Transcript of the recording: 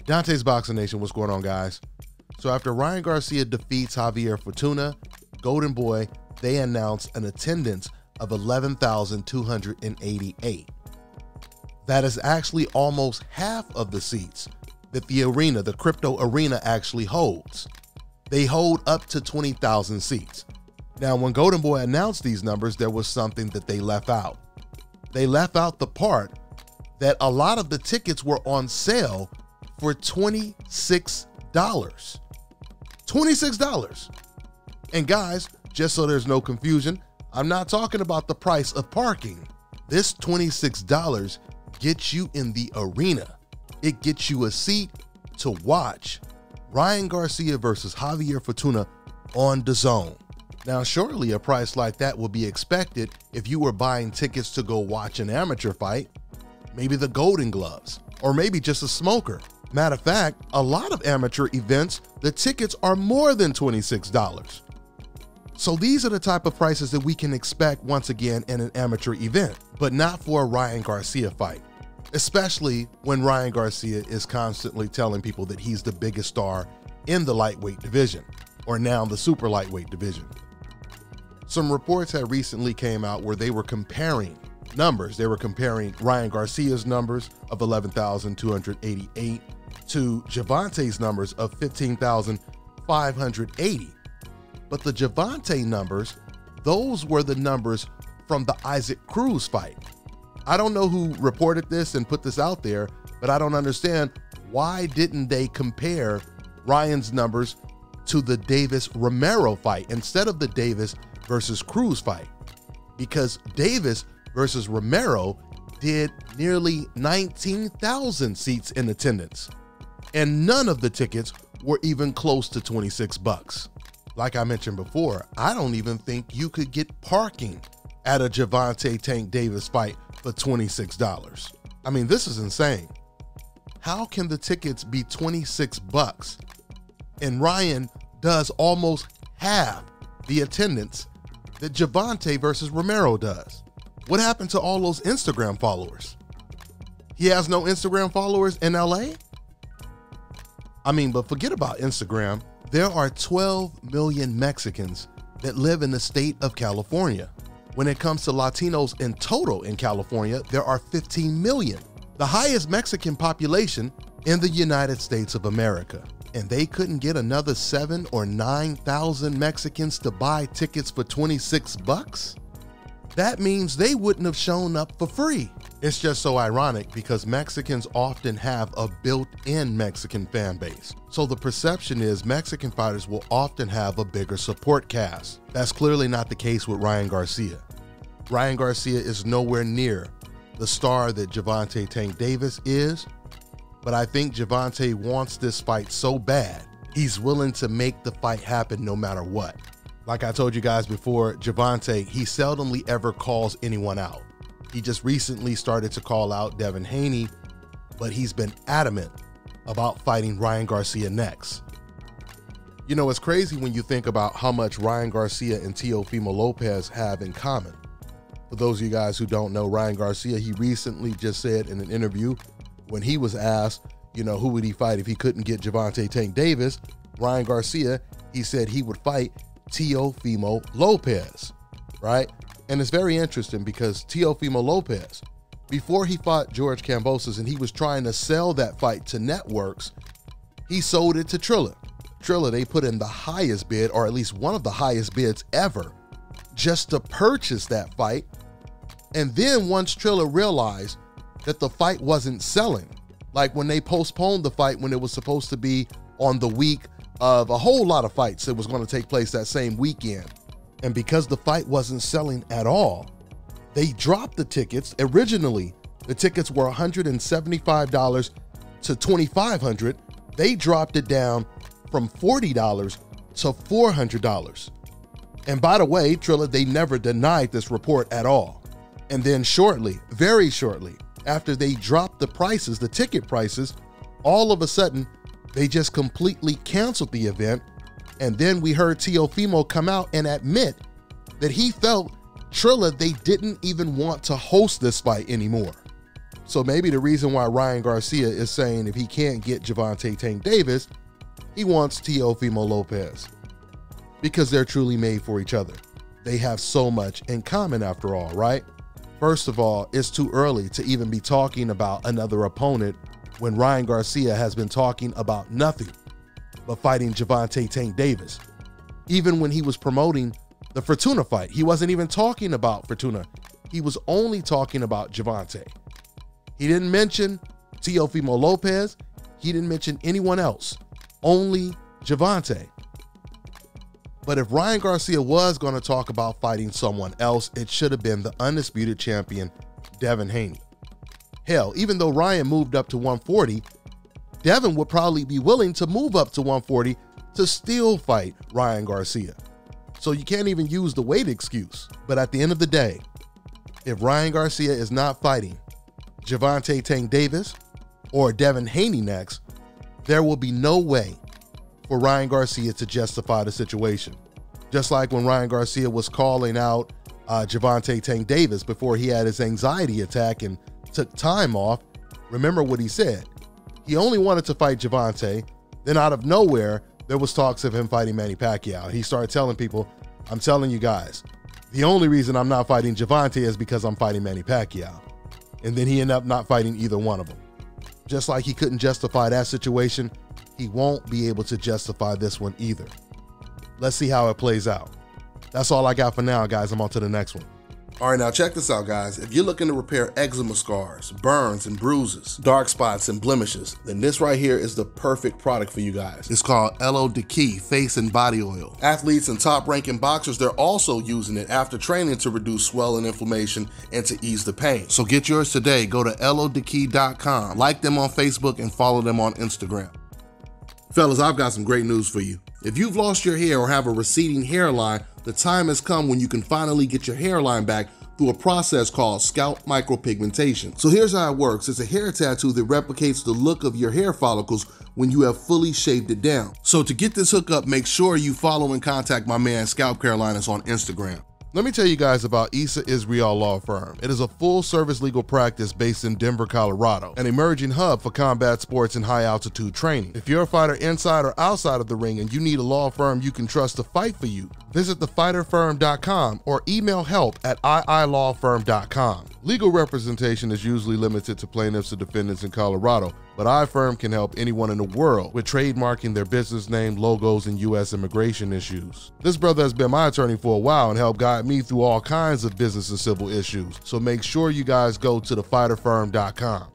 Dante's Boxing Nation, what's going on, guys? So after Ryan Garcia defeats Javier Fortuna, Golden Boy, they announced an attendance of 11,288. That is actually almost half of the seats that the arena, the crypto arena, actually holds. They hold up to 20,000 seats. Now, when Golden Boy announced these numbers, there was something that they left out. They left out the part that a lot of the tickets were on sale for $26. $26. And guys, just so there's no confusion, I'm not talking about the price of parking. This $26 gets you in the arena. It gets you a seat to watch Ryan Garcia versus Javier Fortuna on DAZN. Now, surely a price like that would be expected if you were buying tickets to go watch an amateur fight, maybe the Golden Gloves, or maybe just a smoker. Matter of fact, a lot of amateur events, the tickets are more than $26. So these are the type of prices that we can expect once again in an amateur event, but not for a Ryan Garcia fight, especially when Ryan Garcia is constantly telling people that he's the biggest star in the lightweight division, or now the super lightweight division. Some reports had recently came out where they were comparing numbers. They were comparing Ryan Garcia's numbers of 11,288 to Gervonta's numbers of 15,580. But the Gervonta numbers, those were the numbers from the Isaac Cruz fight. I don't know who reported this and put this out there, but I don't understand why didn't they compare Ryan's numbers to the Davis Romero fight instead of the Davis versus Cruz fight? Because Davis versus Romero did nearly 19,000 seats in attendance, and none of the tickets were even close to 26 bucks. Like I mentioned before, I don't even think you could get parking at a Gervonta Tank Davis fight for $26. I mean, this is insane. How can the tickets be 26 bucks and Ryan does almost half the attendance that Gervonta versus Romero does? What happened to all those Instagram followers? He has no Instagram followers in LA? I mean, but forget about Instagram. There are 12 million Mexicans that live in the state of California. When it comes to Latinos in total in California, there are 15 million, the highest Mexican population in the United States of America. And they couldn't get another 7,000 or 9,000 Mexicans to buy tickets for 26 bucks? That means they wouldn't have shown up for free. It's just so ironic because Mexicans often have a built-in Mexican fan base. So the perception is Mexican fighters will often have a bigger support cast. That's clearly not the case with Ryan Garcia. Ryan Garcia is nowhere near the star that Gervonta Tank Davis is, but I think Gervonta wants this fight so bad, he's willing to make the fight happen no matter what. Like I told you guys before, Gervonta, he seldomly ever calls anyone out. He just recently started to call out Devin Haney, but he's been adamant about fighting Ryan Garcia next. You know, it's crazy when you think about how much Ryan Garcia and Teofimo Lopez have in common. For those of you guys who don't know Ryan Garcia, he recently just said in an interview when he was asked, you know, who would he fight if he couldn't get Gervonta Tank Davis, Ryan Garcia, he said he would fight Teofimo Lopez, right? And it's very interesting because Teofimo Lopez, before he fought George Kambosos and he was trying to sell that fight to networks, he sold it to Triller. Triller, they put in the highest bid, or at least one of the highest bids ever, just to purchase that fight. And then once Triller realized that the fight wasn't selling, like when they postponed the fight when it was supposed to be on the week of a whole lot of fights that was going to take place that same weekend. And because the fight wasn't selling at all, they dropped the tickets. Originally, the tickets were $175 to $2,500. They dropped it down from $40 to $400. And by the way, Triller, they never denied this report at all. And then shortly, very shortly, after they dropped the prices, the ticket prices, all of a sudden, they just completely canceled the event. And then we heard Teofimo come out and admit that he felt Trilla, they didn't even want to host this fight anymore. So maybe the reason why Ryan Garcia is saying if he can't get Gervonta Tank Davis, he wants Teofimo Lopez, because they're truly made for each other. They have so much in common after all, right? First of all, it's too early to even be talking about another opponent when Ryan Garcia has been talking about nothing but fighting Gervonta Tank Davis. Even when he was promoting the Fortuna fight, he wasn't even talking about Fortuna. He was only talking about Gervonta. He didn't mention Teofimo Lopez. He didn't mention anyone else, only Gervonta. But if Ryan Garcia was going to talk about fighting someone else, it should have been the undisputed champion, Devin Haney. Hell, even though Ryan moved up to 140, Devin would probably be willing to move up to 140 to still fight Ryan Garcia. So you can't even use the weight excuse. But at the end of the day, if Ryan Garcia is not fighting Gervonta Tank Davis or Devin Haney next, there will be no way for Ryan Garcia to justify the situation. Just like when Ryan Garcia was calling out Gervonta Tank Davis before he had his anxiety attack and took time off, remember what he said. He only wanted to fight Gervonta, then out of nowhere, there was talks of him fighting Manny Pacquiao. He started telling people, I'm telling you guys, the only reason I'm not fighting Gervonta is because I'm fighting Manny Pacquiao. And then he ended up not fighting either one of them. Just like he couldn't justify that situation, he won't be able to justify this one either. Let's see how it plays out. That's all I got for now, guys. I'm on to the next one. All right, now check this out, guys. If you're looking to repair eczema scars, burns and bruises, dark spots and blemishes, then this right here is the perfect product for you guys. It's called Elo Deki Face and Body Oil. Athletes and top-ranking boxers, they're also using it after training to reduce swelling, inflammation, and to ease the pain. So get yours today. Go to elodeki.com, like them on Facebook, and follow them on Instagram. Fellas, I've got some great news for you. If you've lost your hair or have a receding hairline, the time has come when you can finally get your hairline back through a process called scalp micropigmentation. So here's how it works. It's a hair tattoo that replicates the look of your hair follicles when you have fully shaved it down. So to get this hookup, make sure you follow and contact my man Scalp Carolinas on Instagram. Let me tell you guys about Issa Israel Law Firm. It is a full-service legal practice based in Denver, Colorado, an emerging hub for combat sports and high-altitude training. If you're a fighter inside or outside of the ring and you need a law firm you can trust to fight for you, visit thefighterfirm.com or email help@iilawfirm.com. Legal representation is usually limited to plaintiffs or defendants in Colorado, but iFirm can help anyone in the world with trademarking their business name, logos, and U.S. immigration issues. This brother has been my attorney for a while and helped guide me through all kinds of business and civil issues, so make sure you guys go to thefighterfirm.com.